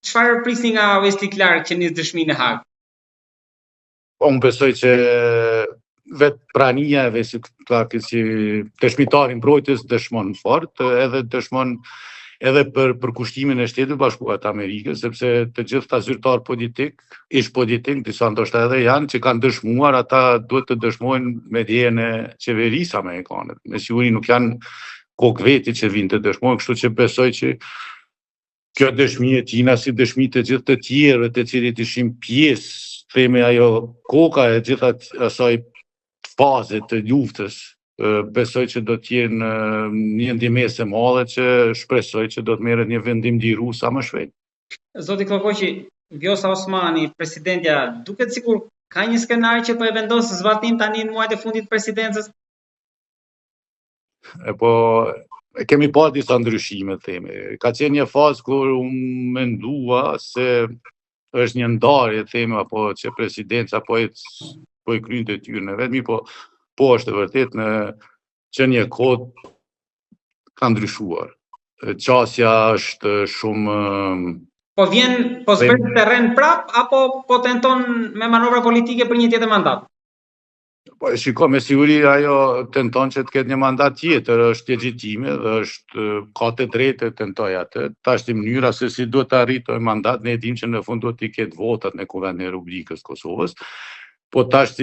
çfarë prisni nga Vesti Clark që nis dëshminë në Hag? Unë besoj që vetë prania e Vesti Clarkit si dëshmitari mbrojtës dëshmon fort, edhe dëshmon edhe për kushtimin e Shtetit Bashkuar të Amerikës, sepse të gjithë ta zyrtar politik, ish politik, disa ndoshta edhe janë, që kanë dëshmuar, ata duhet të dëshmojnë me dijen e qeverisë amerikane. Me siguri nuk janë kokë veti që vinë të dëshmojnë, kështu që besoj që kjo dëshmi e tina si dëshmi të gjithë të tjerëve të cilit ishin pjesë, theme ajo koka e gjitha asaj faze të luftës, besoj që do t'jenë një ndihmesë e madhe që shpresoj që do të merret një vendim liru sa më shpejt. Zoti Klokoqi, Vjosa Osmani, presidentja, duket sikur ka një skenar që po e vendos zbatim tani në muajt e fundit të presidencës? Po kemi pa disa ndryshime, themi. Ka qenë një fazë kur unë mendua se është një ndarje, themi, apo që presidenca po e kryen detyrën e vet, po është vërtet që një kohë ka ndryshuar. Qasja është shumë... Po zbret terren prap, apo po tenton me manovra politike për një tjetër mandat? Po shiko, me siguri ajo tenton që të ketë një mandat tjetër, është legjitime dhe ka të drejtë të tentoj atë. Tash në mënyra se si duhet të arritoj mandat, ne dim që në fund duhet të ketë votat në Kuvendin e Republikës Kosovës, po tash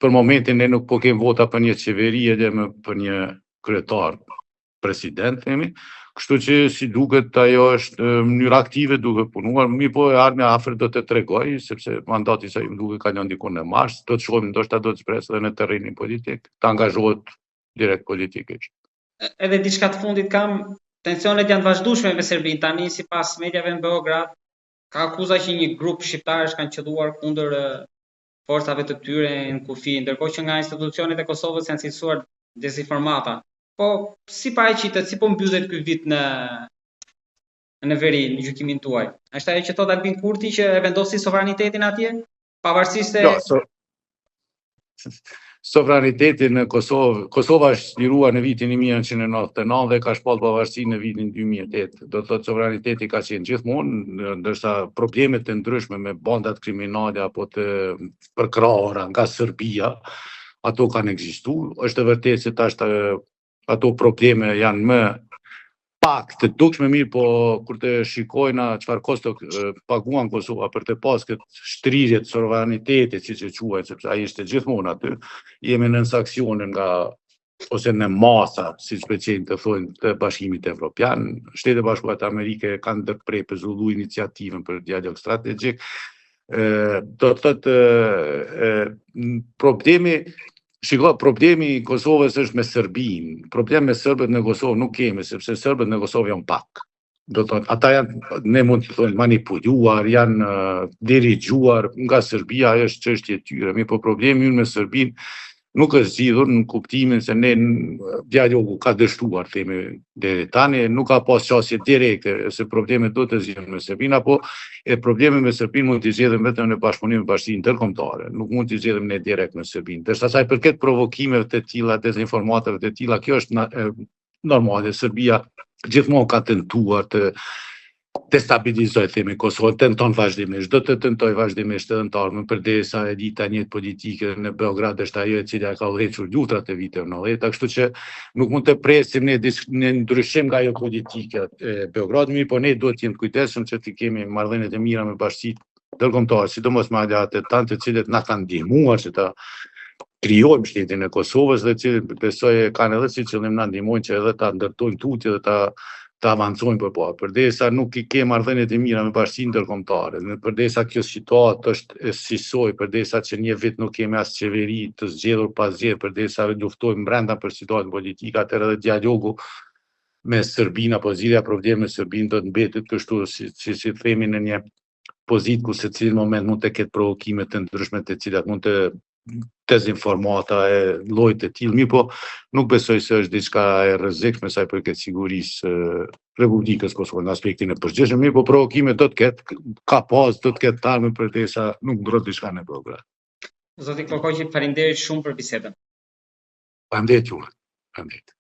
për momentin ne nuk po kemi vota për një qeveri edhe për një kryetar president, themi. Kështu që si duket ajo është mënyrë aktive duke punuar, po e ardhmja afër do të tregoj, sepse mandati sa im duke ka lënë diku në mars, do të shohim ndoshta do të zbresë edhe në terrenin politik, të angazhohet direkt politikisht. Edhe diçka të fundit kam, tensionet janë të vazhdueshme me Serbinë. Tani sipas mediave në Beograd, ka akuza që një grup shqiptarësh kanë qelluar kundër forcave të tyre në kufi, ndërkohë që nga institucionet e Kosovës janë cilësuar dezinformata. Po, si paraqitet, si po mbyllet ky vit në veri në gjykimin tuaj? Është ajo që thot Albin Kurti që e vendosi sovranitetin atje? Pavarësisht se... Sovranitetin në Kosovë, Kosova është liruar në vitin 1999 dhe ka shpall pavarësi në vitin 2008. Do të thotë sovraniteti ka qenë gjithmonë, ndërsa problemet të ndryshme me bandat kriminale apo të përkrahura nga Serbia, ato kanë ekzistuar. Është vërtet se tash ato probleme janë më pak të dukshme mirë, po kur të shikojna çfarë kosto paguan Kosova për të pas këtë shtrirje të sovranitetit, siç e quajnë, sepse ai ishte gjithmonë aty, jemi në sankcione ose në masa, siç pëlqejnë të thonë, të Bashkimit Evropian. Shtetet Bashkuara të Amerikës kanë ndërprer përzullu iniciativën për dialog strategjik. Do të thotë problemi i Kosovës është me Serbinë. Problem me serbët në Kosovë nuk kemi, sepse serbët në Kosovë janë pak. Do të thotë, ata janë, ne mund të thonë, manipuluar, janë dirigjuar nga Serbia, është çështje e tyre. Po problemi ynë me Serbinë nuk është zgjidhur në kuptimin se ne dialogu ka dështuar, themi deri tani, nuk ka pas qasje direkte, se problemet do të zgjidhen me Serbinë, apo problemi me Serbinë mund të zgjidhen vetëm në bashkëpunim me bashkinë ndërkombëtare, nuk mund të zgjidhem ne direkt me Serbinë. Derisa sa i përket provokimeve të tilla, dezinformatave të tilla, kjo është normale. Serbia gjithmonë ka tentuar të destabilizoj, themi, Kosovën, tenton vazhdimisht, do të tentoj vazhdimisht edhe në të ardhmen, përderisa elita njëjtë politike në Beograd është ajo e cila ka udhëhequr luftrat e viteve 90, kështu që nuk mund të presim ne ndryshim nga ajo politike e Beogradit, po ne duhet të jemi të kujdesshëm që të kemi marrëdhënie të mira me bashkitë ndërkombëtare, sidomos me aleatë të tanë të cilët na kanë ndihmuar që ta krijojmë shtetin e Kosovës dhe cilët besoj kanë edhe si qëllim na ndihmojnë që edhe ta ndërtojnë tutje dhe ta avancojnë përpara. Përderisa nuk i kemi marrëdhënie të mira me bashkinë ndërkombëtare, përderisa kjo situatë është sisoj, përderisa që një vit nuk kemi as qeveri të zgjedhur pas zgjedhur, përderisa luftojmë brenda për situatën politike, atëherë edhe dialogu me Serbinë apo zgjidhja probleme me Serbinë do të mbetet kështu si themi në një pozitë ku secili moment mund të ketë provokime të ndryshme të cilat mund të dezinformata e llojit të tillë, po nuk besoj se është diçka e rrezikshme sa i përket sigurisë Republikës Kosovë në aspektin e përgjithshëm, po provokime do të ketë, ka pas, do të ketë tarme përderisa nuk ndrohet diçka në Beograd. Zoti Klokoqi, faleminderit shumë për bisedën. Faleminderit juve. Faleminderit.